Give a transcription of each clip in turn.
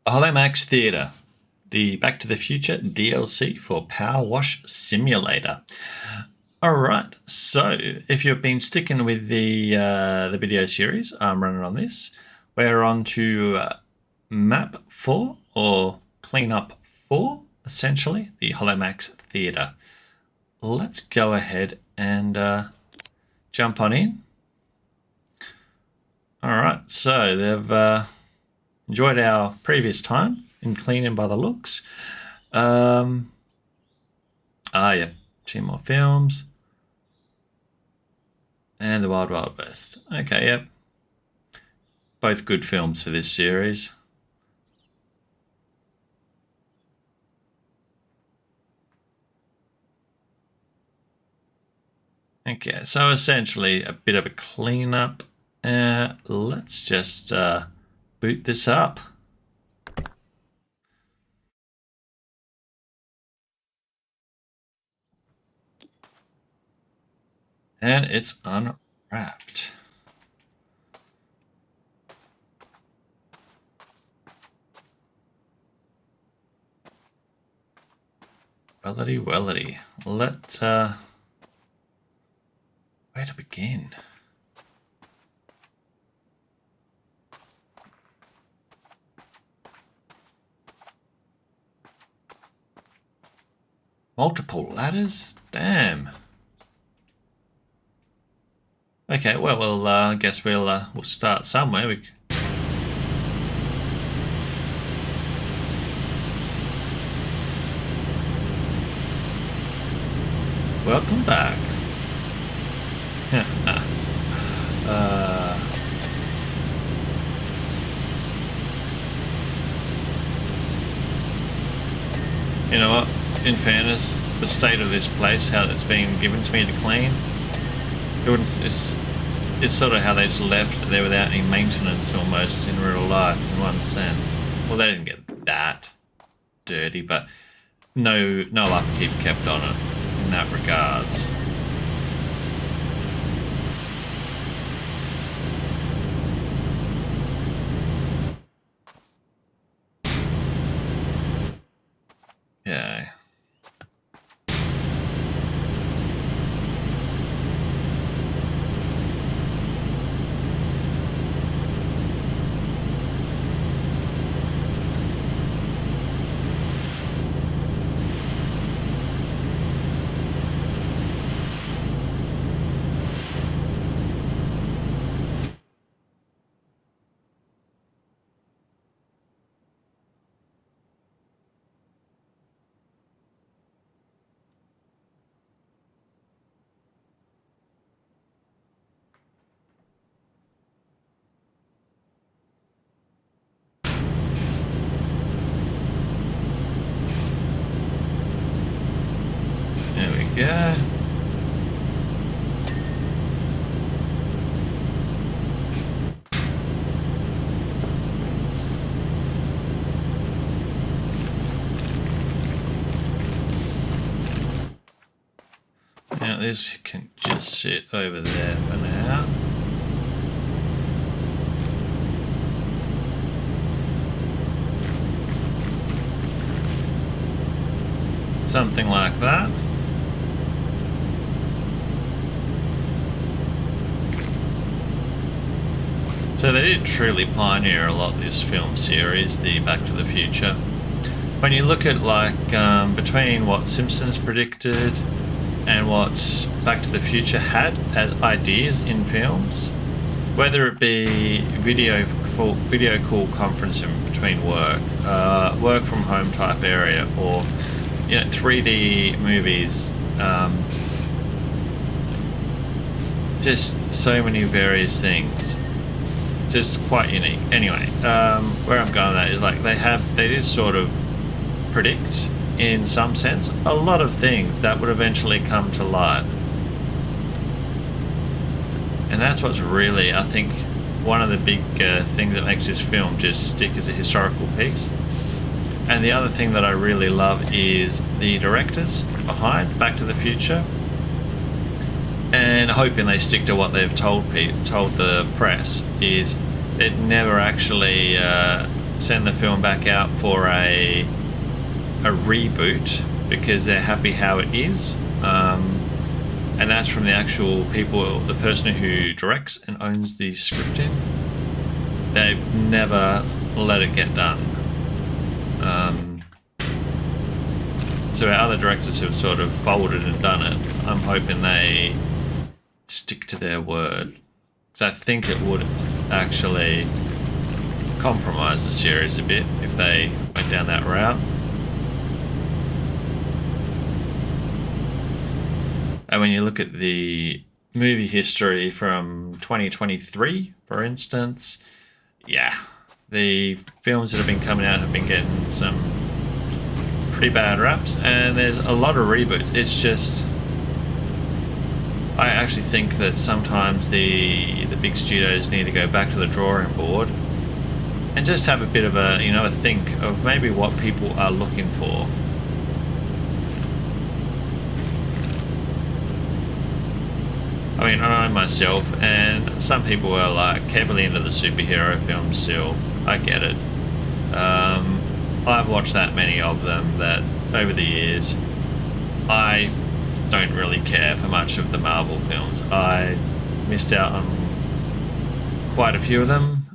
Holomax Theatre, the Back to the Future DLC for PowerWash Simulator. Alright, so if you've been sticking with the video series I'm running on this, we're on to map 4, or cleanup 4, essentially, the Holomax Theatre. Let's go ahead and jump on in. Alright, so they've enjoyed our previous time in cleaning by the looks. Yeah, 2 more films. And the Wild Wild West. Okay, yep. Both good films for this series. Okay, so essentially a bit of a cleanup. Let's just boot this up. And it's unwrapped. Wellity, wellity. Where to begin? Multiple ladders? Damn. Okay, well, I guess we'll start somewhere. Welcome back. You know what? In fairness, the state of this place, how it's been given to me to clean, it's sort of how they just left there without any maintenance almost in real life, in one sense. Well, they didn't get that dirty, but no upkeep kept on it in that regards. Okay. Yeah. Now this can just sit over there for now. Something like that. So they did truly pioneer a lot this film series, the Back to the Future. When you look at like between what Simpsons predicted and what Back to the Future had as ideas in films, whether it be video call conferencing between work from home type area, or 3D movies, just so many various things. Just quite unique. Anyway, where I'm going with that is like they did sort of predict, in some sense, a lot of things that would eventually come to light. And that's what's really, I think, one of the big things that makes this film just stick as a historical piece. And the other thing that I really love is the directors behind Back to the Future, and hoping they stick to what they've told the press, is it never actually send the film back out for a reboot because they're happy how it is. And that's from the actual people, the person who directs and owns the scripting. They've never let it get done. So our other directors have sort of folded and done it. I'm hoping they stick to their word. So I think it would actually compromise the series a bit if they went down that route. And when you look at the movie history from 2023, for instance, yeah, the films that have been coming out have been getting some pretty bad raps, and there's a lot of reboots. It's just, I actually think that sometimes the big studios need to go back to the drawing board and just have a bit of a, you know, a think of maybe what people are looking for. I mean, I know myself, and some people are like heavily into the superhero films still. I get it. I've watched that many of them that over the years, I don't really care for much of the Marvel films. I missed out on quite a few of them.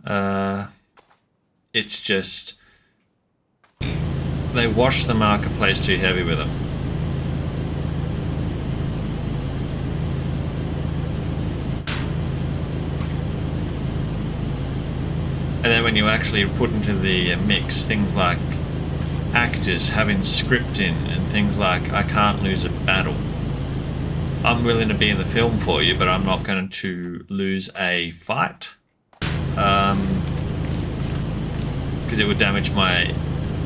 It's just, they wash the marketplace too heavy with them. And then when you actually put into the mix things like actors having scripting and things like, I can't lose a battle. I'm willing to be in the film for you, but I'm not going to lose a fight. Because it would damage my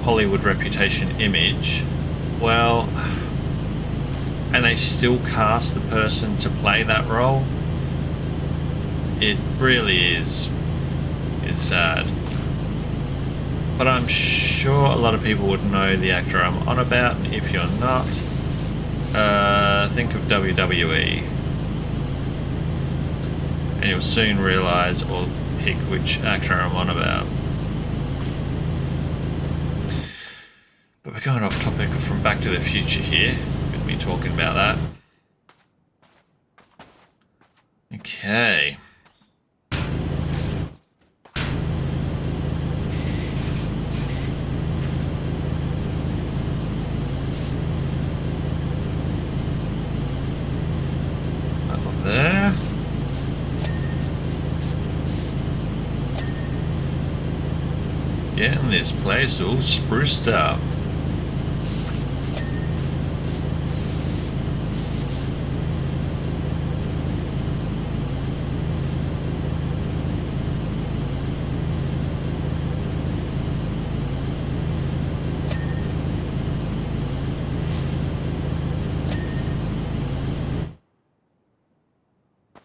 Hollywood reputation image. Well, and they still cast the person to play that role. It really is. It's sad. But I'm sure a lot of people would know the actor I'm on about, and if you're not, think of WWE. And you'll soon realise or pick which actor I'm on about. But we're going off topic from Back to the Future here, with me talking about that. Okay. There. Getting this place all spruced up.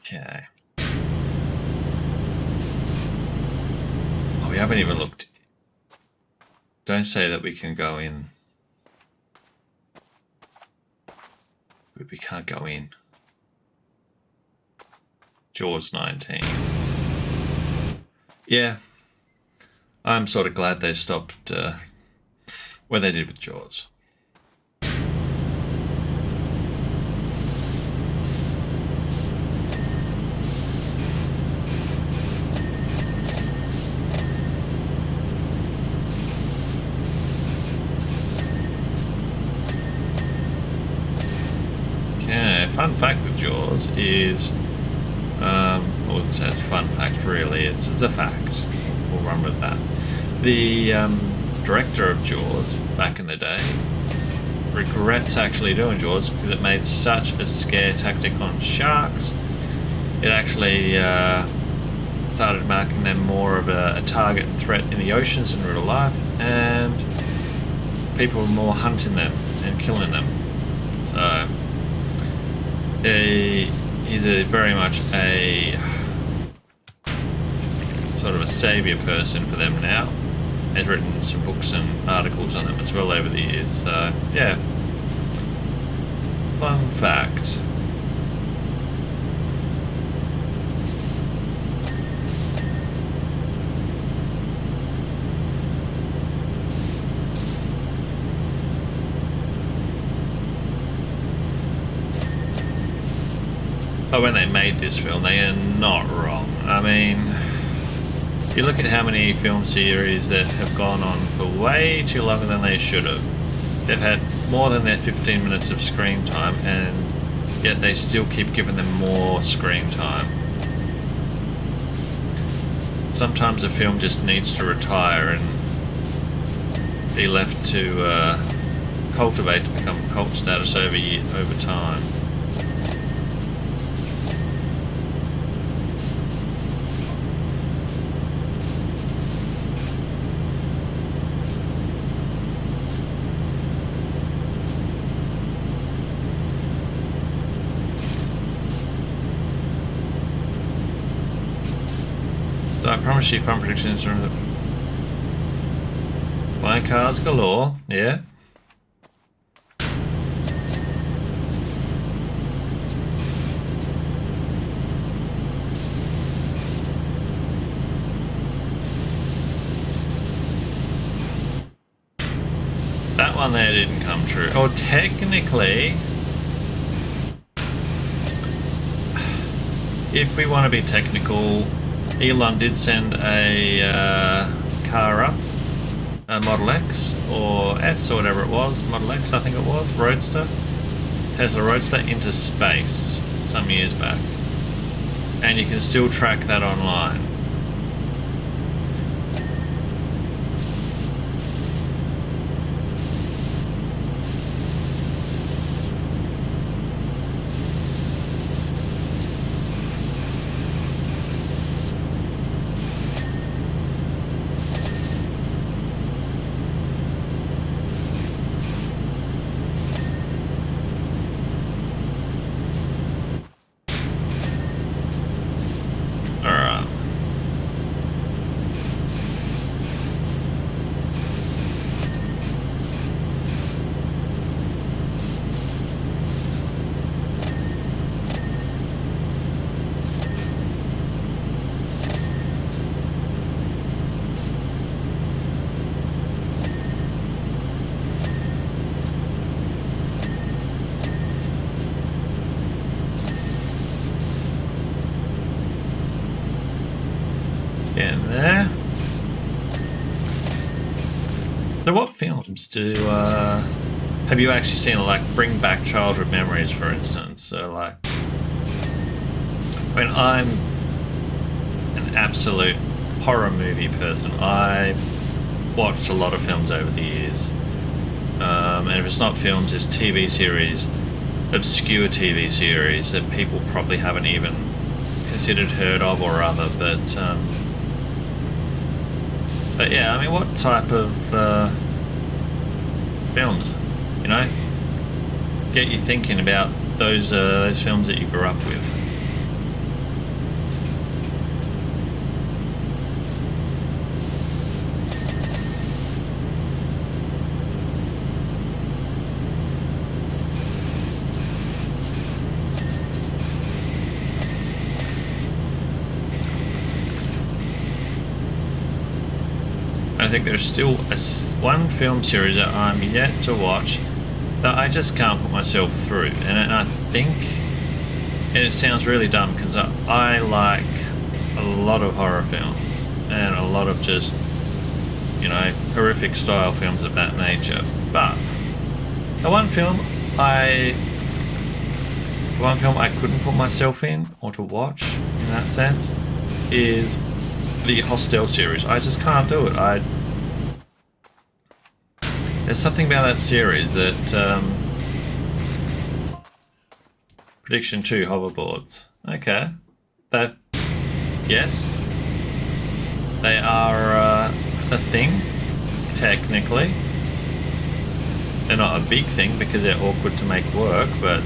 Okay. Oh, we haven't even looked. Don't say that we can go in. We can't go in. Jaws 19. Yeah. I'm sort of glad they stopped where they did with Jaws. Fun fact with Jaws is, I wouldn't say it's a fun fact really, it's a fact. We'll run with that. The director of Jaws back in the day regrets actually doing Jaws because it made such a scare tactic on sharks. It actually started marking them more of a target and threat in the oceans in real life, and people were more hunting them and killing them. So he's very much a sort of a saviour person for them now. He's written some books and articles on them as well over the years, so yeah. Fun fact. Oh, when they made this film, they are not wrong. I mean, you look at how many film series that have gone on for way too longer than they should have. They've had more than their 15 minutes of screen time, and yet they still keep giving them more screen time. Sometimes a film just needs to retire and be left to cultivate to become cult status over time. So I promise you fun predictions from the flying cars galore, yeah. That one there didn't come true. Or technically, if we want to be technical, Elon did send a car up, a Model X or S or whatever it was, Model X I think it was, Roadster, Tesla Roadster, into space some years back. And you can still track that online. In there. So what films do have you actually seen that like bring back childhood memories, for instance? So like, I mean, I'm an absolute horror movie person. I watched a lot of films over the years, and if it's not films, it's TV series, obscure TV series that people probably haven't even considered, heard of, or other, but yeah, I mean, what type of films, you know, get you thinking about those films that you grew up with? I think there's still one film series that I'm yet to watch that I just can't put myself through, and I think, and it sounds really dumb because I like a lot of horror films and a lot of just, you know, horrific style films of that nature, but the one film I couldn't put myself in or to watch in that sense is the Hostel series. I just can't do it. There's something about that series that Prediction 2 hoverboards. Okay, that, yes, they are a thing technically. They're not a big thing because they're awkward to make work, but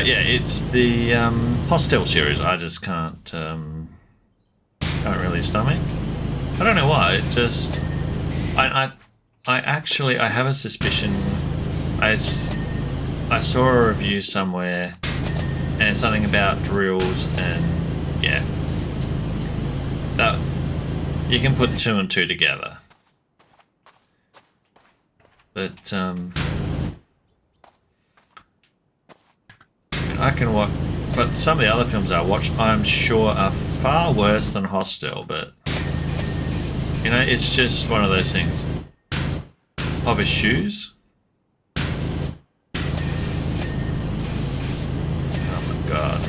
yeah, it's the Hostel series. I just can't really stomach. I don't know why. It just, I have a suspicion. I saw a review somewhere, and it's something about drills, and yeah, that you can put 2 and 2 together. But I can watch. But some of the other films I watch, I'm sure, are far worse than Hostel. But you know, it's just one of those things. Of his shoes. Oh my god.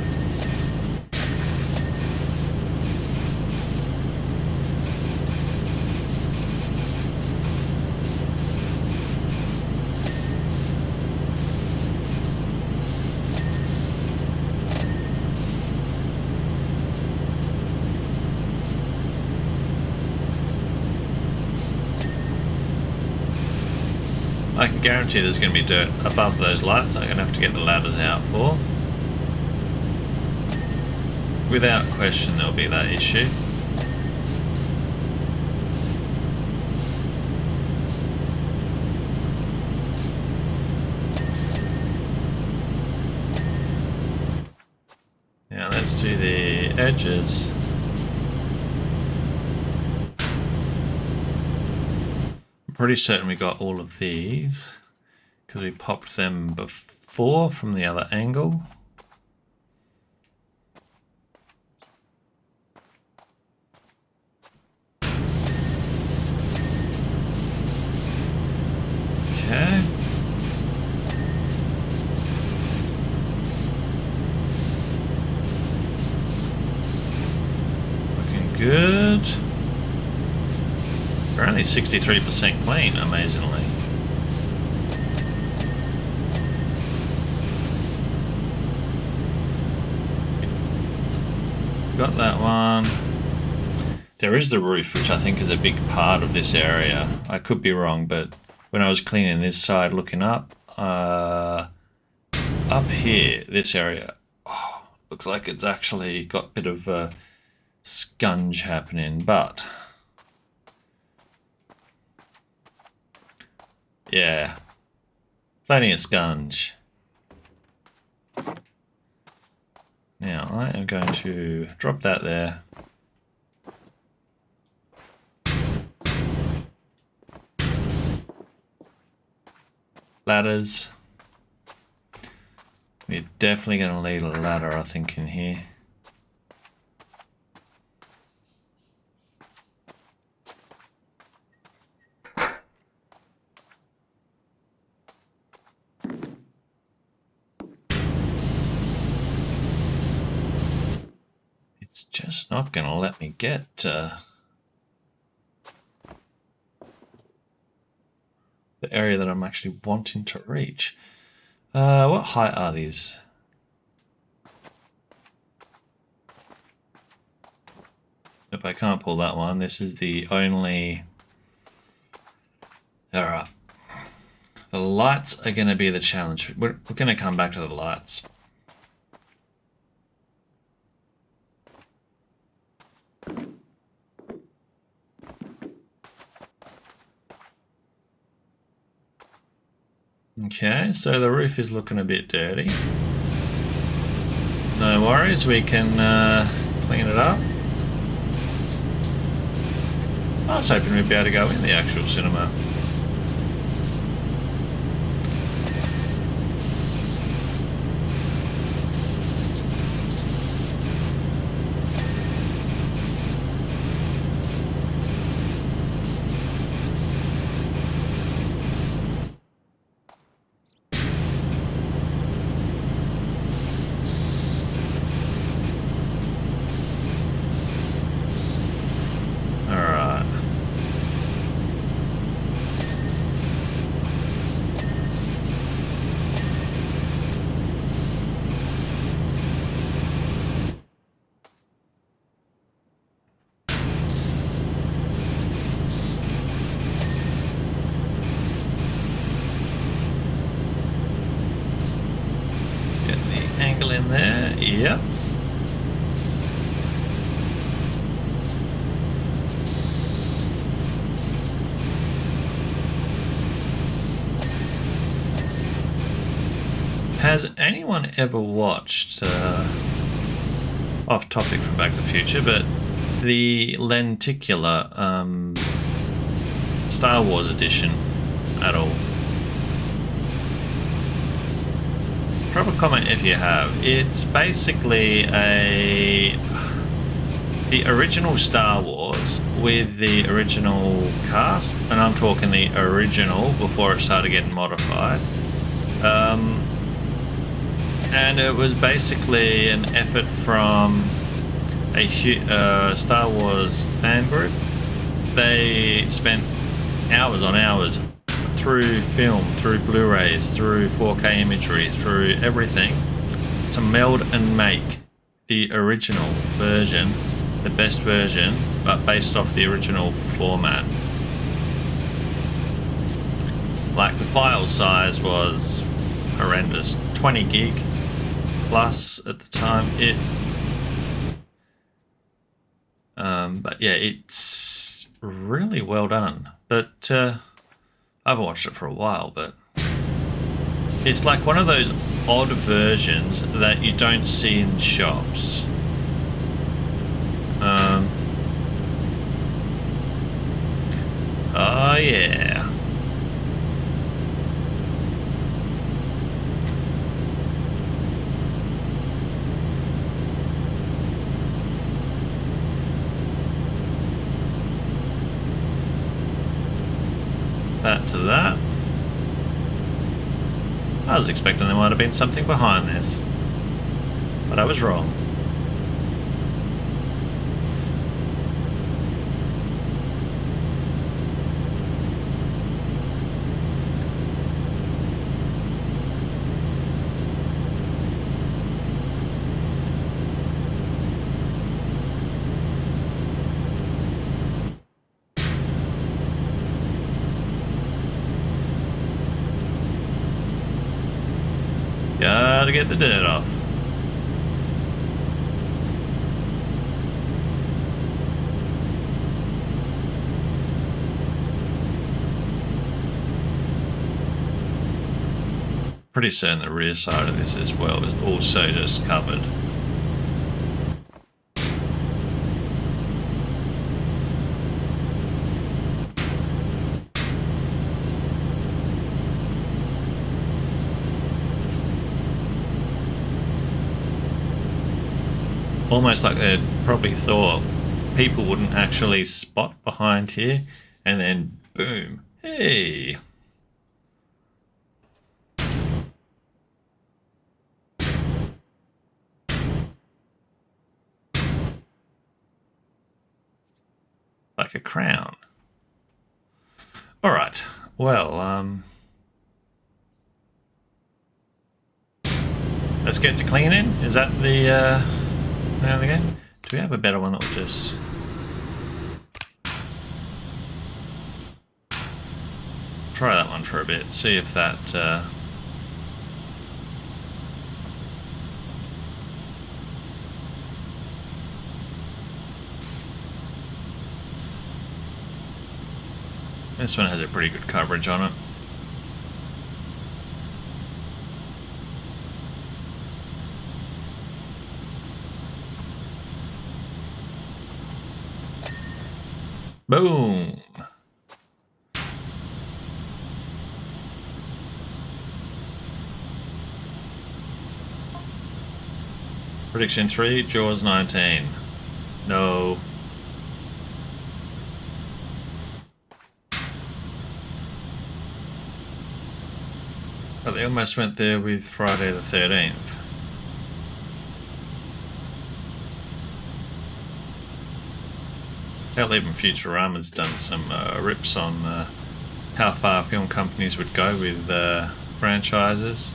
I can guarantee there's going to be dirt above those lights. I'm going to have to get the ladders out for. Without question, there'll be that issue. Now let's do the edges. Pretty certain we got all of these because we popped them before from the other angle. Okay. Looking good. We're only 63% clean, amazingly. Got that one. There is the roof, which I think is a big part of this area. I could be wrong, but when I was cleaning this side looking up here, this area, looks like it's actually got a bit of scunge happening, but yeah, plenty of scunge. Now I am going to drop that there. Ladders. We're definitely going to need a ladder, I think, in here. It's just not going to let me get the area that I'm actually wanting to reach. What height are these? If I can't pull that one, this is the only... Alright. The lights are going to be the challenge. We're going to come back to the lights. Okay, so the roof is looking a bit dirty. No worries, we can clean it up. I was hoping we'd be able to go in the actual cinema. In there, yep. Has anyone ever watched, off topic from Back to the Future, but the lenticular Star Wars edition at all? Drop a comment if you have. It's basically the original Star Wars with the original cast, and I'm talking the original before it started getting modified. And it was basically an effort from a Star Wars fan group. They spent hours on hours through film, through Blu-rays, through 4K imagery, through everything to meld and make the original version, the best version, but based off the original format. Like the file size was horrendous, 20 gig plus at the time. But yeah, it's really well done. But I haven't watched it for a while, but it's like one of those odd versions that you don't see in shops. Oh yeah. That to that. I was expecting there might have been something behind this, but I was wrong. Gotta get the dirt off. Pretty certain the rear side of this as well is also just covered. Almost like they probably thought people wouldn't actually spot behind here, and then boom, hey. Like a crown. All right, well, let's get to cleaning. Is that the name of the game? Do we have a better one that will just... Try that one for a bit, see if that... This one has a pretty good coverage on it. Boom! Prediction 3, Jaws 19. No. But they almost went there with Friday the 13th. Hell, even Futurama's done some rips on how far film companies would go with franchises.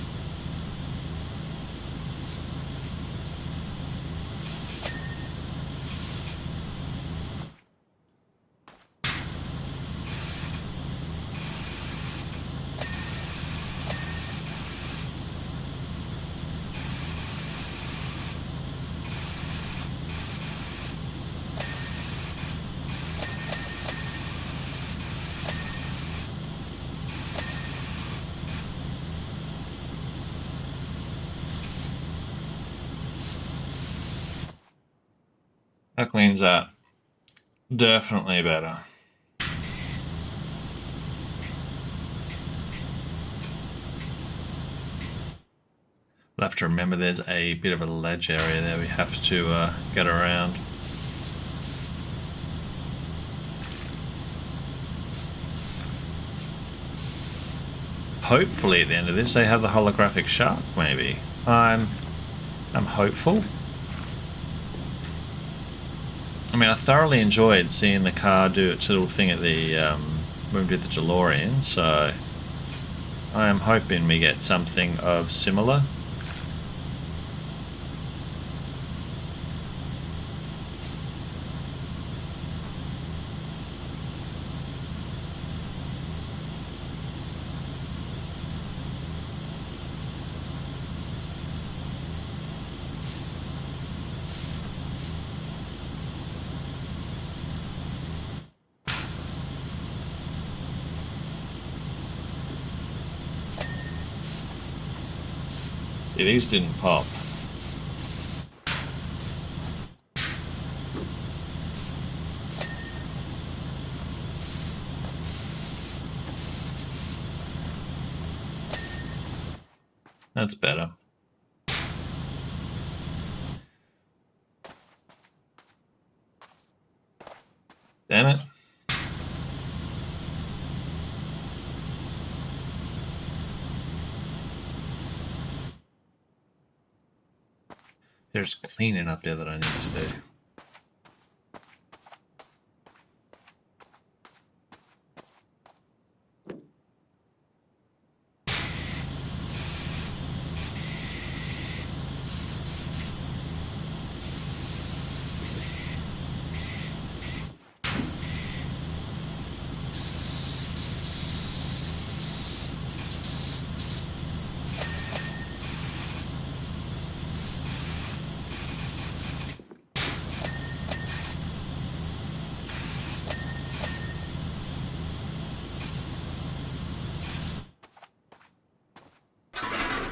How clean's that? Definitely better. I have to remember there's a bit of a ledge area there we have to get around. Hopefully at the end of this they have the holographic shark, maybe. I'm hopeful. I mean, I thoroughly enjoyed seeing the car do its little thing at the when we did the DeLorean, so I am hoping we get something of similar. Yeah, these didn't pop. That's better. Damn it. There's cleaning up there that I need to do.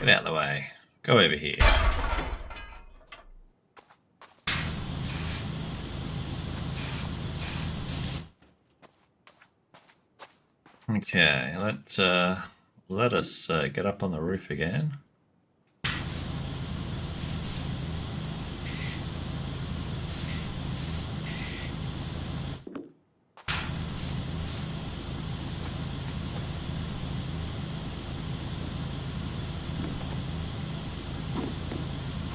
Get out of the way. Go over here. Okay, let us get up on the roof again.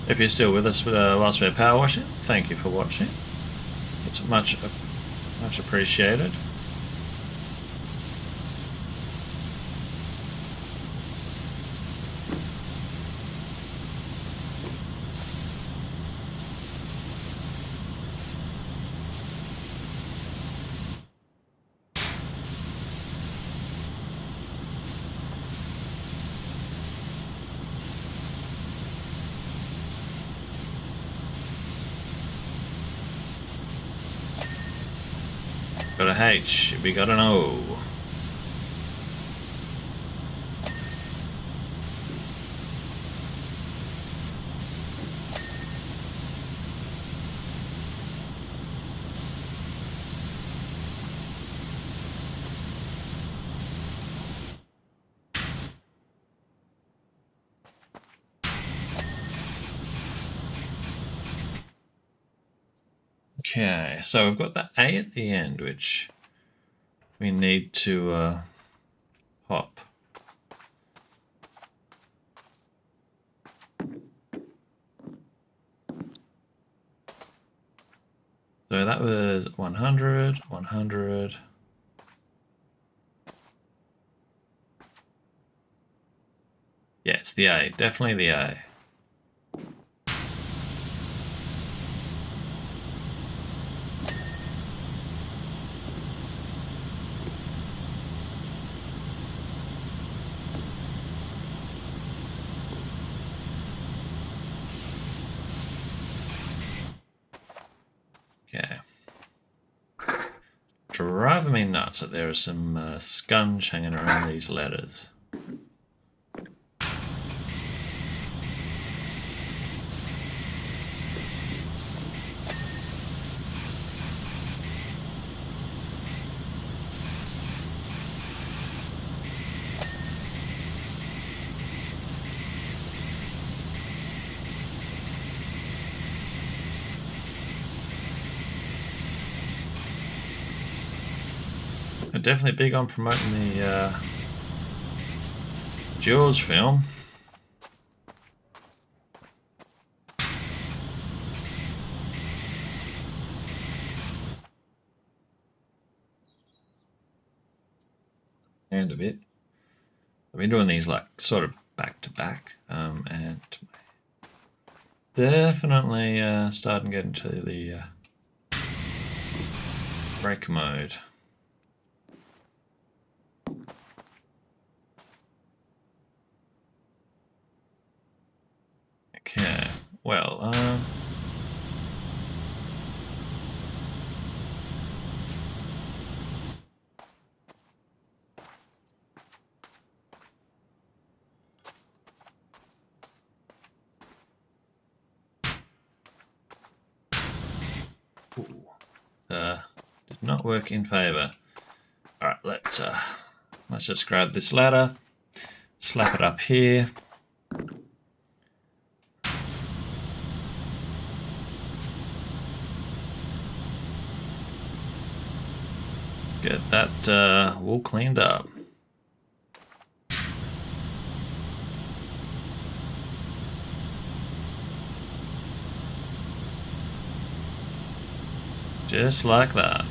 If you're still with us whilst we're power washing, thank you for watching. It's much appreciated. Got a H, we got an O. Okay, so we've got the A at the end, which we need to pop. So that was 100, 100. Yeah, it's the A, definitely the A. Okay. Driving me nuts that there are some scunge hanging around these letters. We're definitely big on promoting the Jaws film. And a bit. I've been doing these like sort of back to back, and definitely starting to get into the break mode. Okay, well, did not work in favor. All right, let's just grab this ladder, slap it up here. Get that wool cleaned up. Just like that.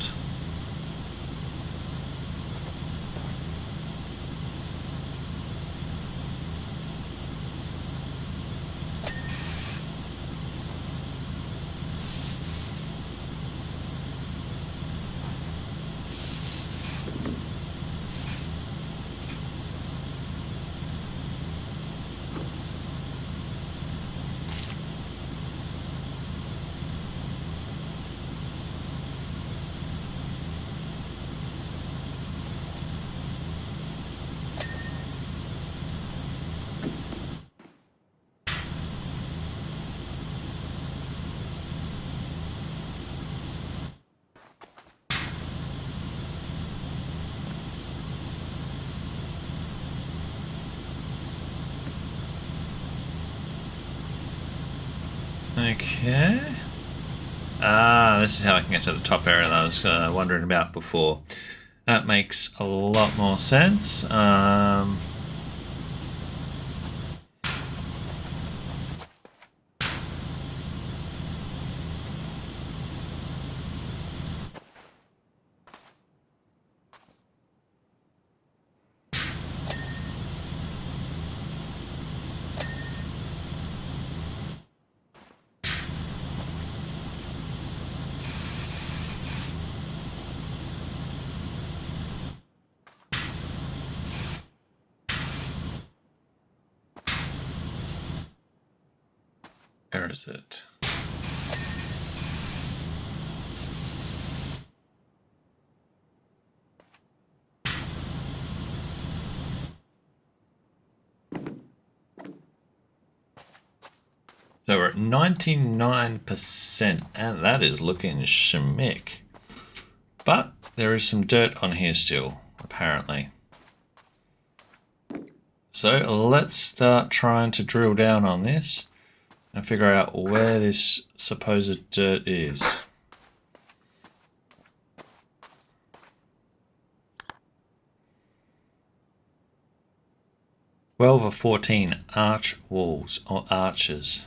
Okay. This is how I can get to the top area that I was wondering about before. That makes a lot more sense. Where is it? So we're at 99%, and that is looking schmick. But there is some dirt on here still, apparently. So let's start trying to drill down on this and figure out where this supposed dirt is. 12 or 14 arch walls or arches.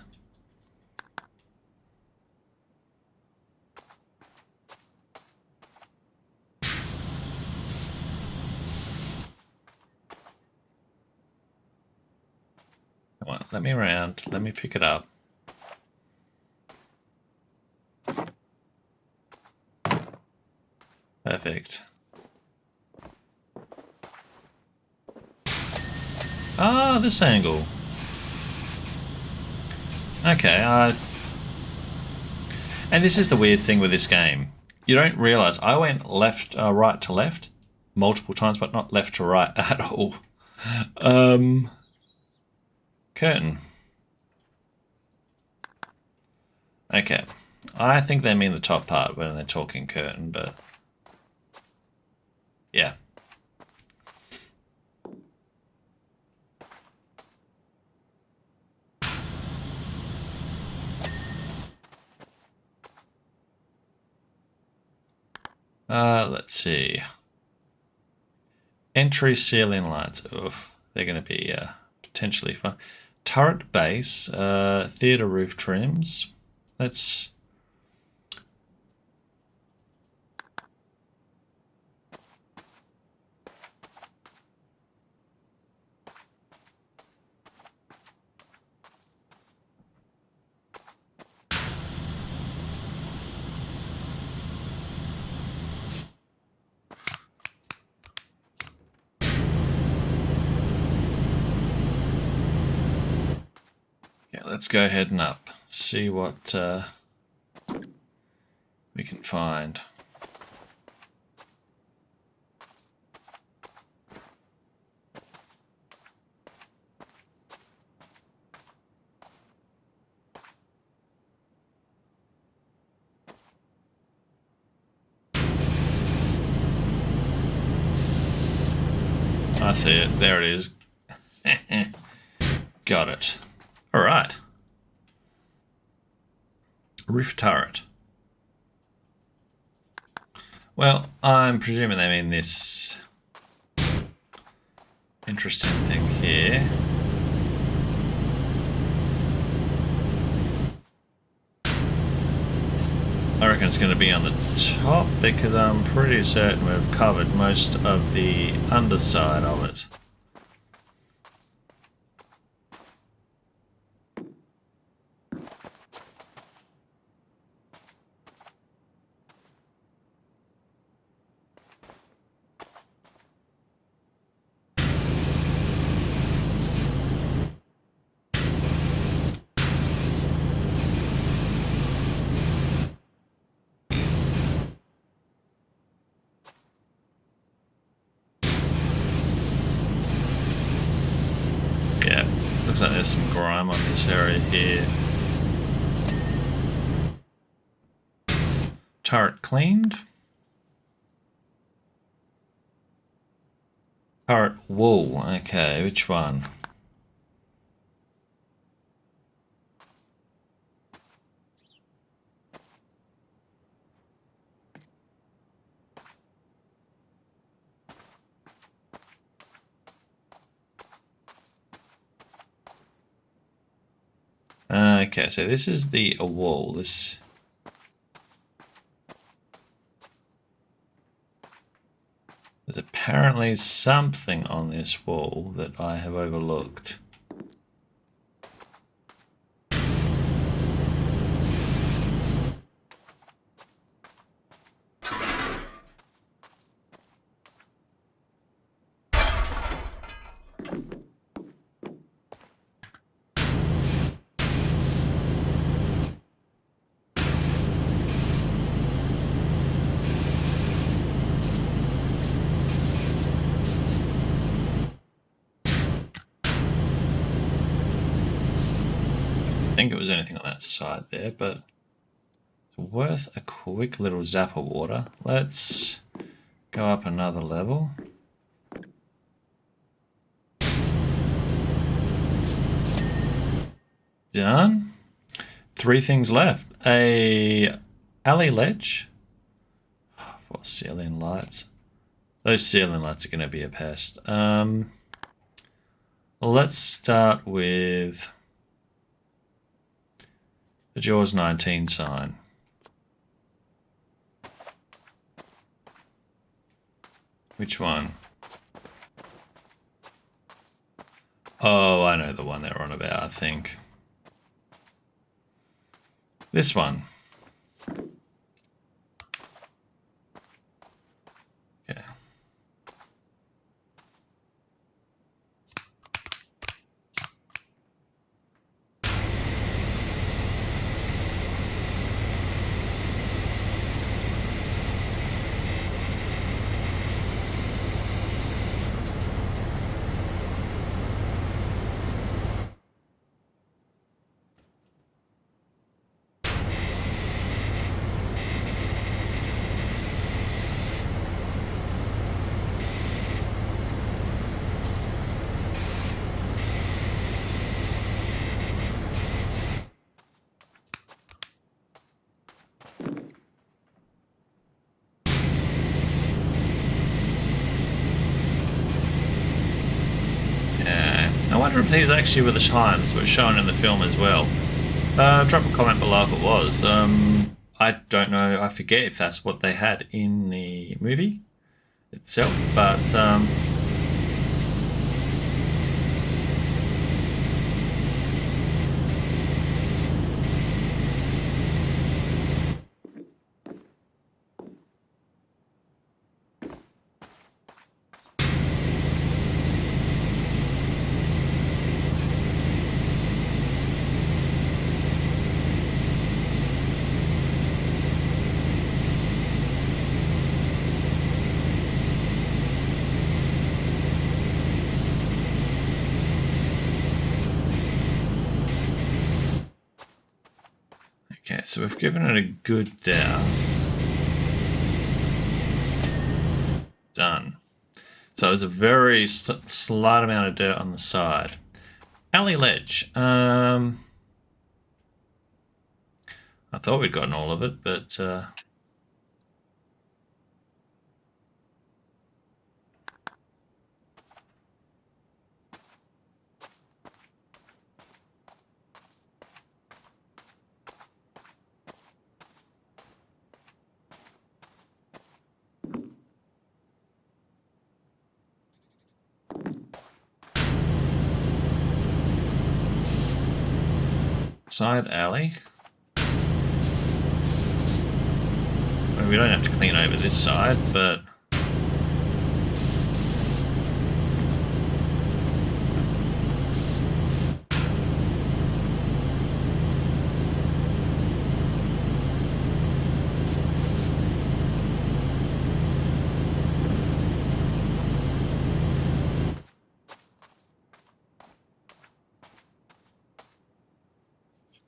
Come on, let me around. Let me pick it up. Perfect. Ah, this angle. Okay, and this is the weird thing with this game. You don't realise I went left, right to left multiple times, but not left to right at all. Curtain. Okay, I think they mean the top part when they're talking curtain, but yeah. Let's see. Entry ceiling lights. Oof, they're going to be potentially fun. Turret base, theatre roof trims. Let's. Yeah, let's go ahead and up. See what we can find. I see it. There it is. Got it. All right. Roof turret. Well, I'm presuming they mean this interesting thing here. I reckon it's going to be on the top because I'm pretty certain we've covered most of the underside of it. Yeah, looks like there's some grime on this area here. Turret cleaned. Turret wool. Okay, which one? Okay, so this is the wall. There's apparently something on this wall that I have overlooked. I think it was anything on that side there, but it's worth a quick little zap of water. Let's go up another level. Done. 3 things left. A alley ledge for ceiling lights. Those ceiling lights are going to be a pest. Let's start with the Jaws 19 sign. Which one? Oh, I know the one they're on about, I think. This one. Okay. wonder if these actually were the times that were shown in the film as well. Drop a comment below if it was. I don't know, I forget if that's what they had in the movie itself, but okay, so we've given it a good douse. Done. So it's a very slight amount of dirt on the side. Alley ledge. I thought we'd gotten all of it, but side alley. Well, we don't have to clean over this side, but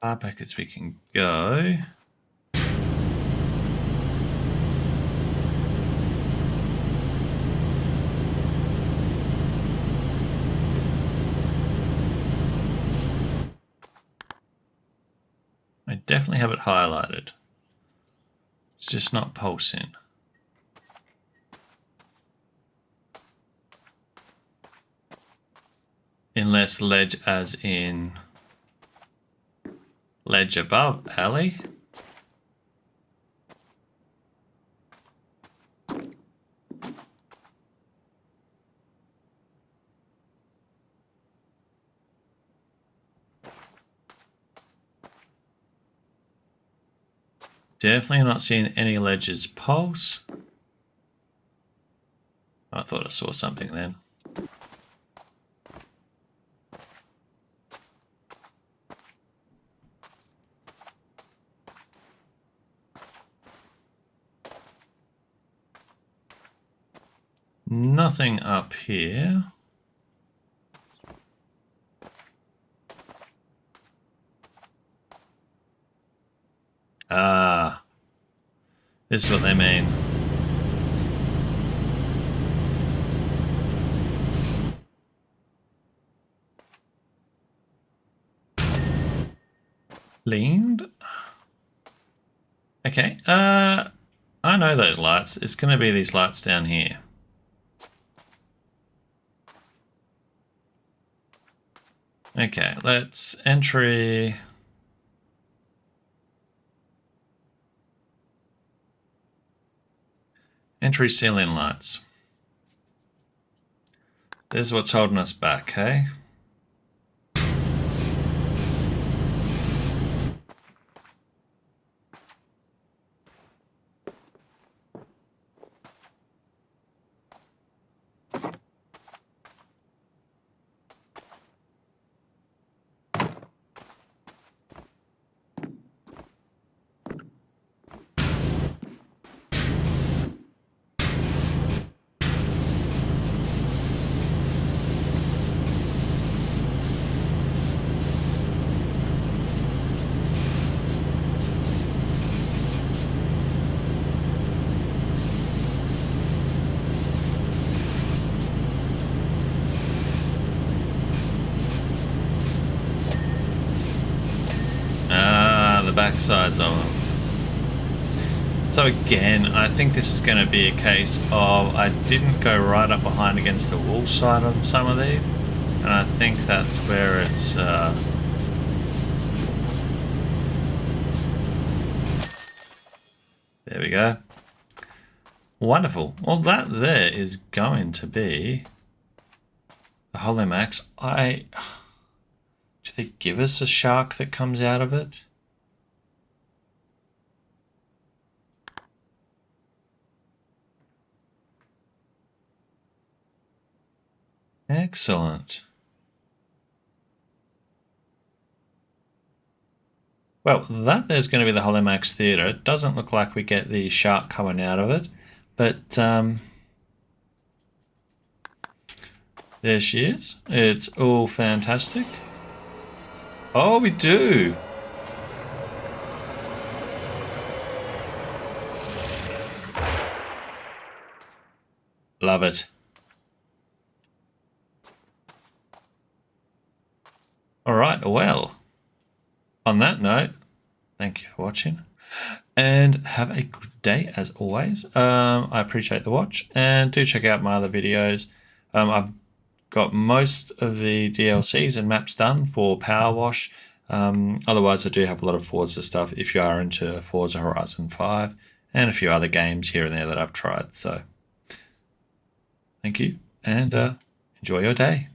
far back as we can go. I definitely have it highlighted. It's just not pulsing. Unless ledge as in ledge above alley. Definitely not seeing any ledges pulse. I thought I saw something then. Nothing up here. Ah, this is what they mean. Leaned. Okay, I know those lights. It's going to be these lights down here. Okay, let's entry ceiling lights. This is what's holding us back, hey? The back sides of them. So again, I think this is going to be a case of I didn't go right up behind against the wall side on some of these. And I think that's where it's... there we go. Wonderful. Well, that there is going to be the Holomax. Do they give us a shark that comes out of it? Excellent. Well, that there's going to be the Holomax Theatre. It doesn't look like we get the shark coming out of it, but there she is. It's all fantastic. Oh, we do. Love it. All right, well, on that note, thank you for watching and have a good day as always. I appreciate the watch and do check out my other videos. I've got most of the DLCs and maps done for PowerWash. Otherwise, I do have a lot of Forza stuff if you are into Forza Horizon 5 and a few other games here and there that I've tried. So thank you and enjoy your day.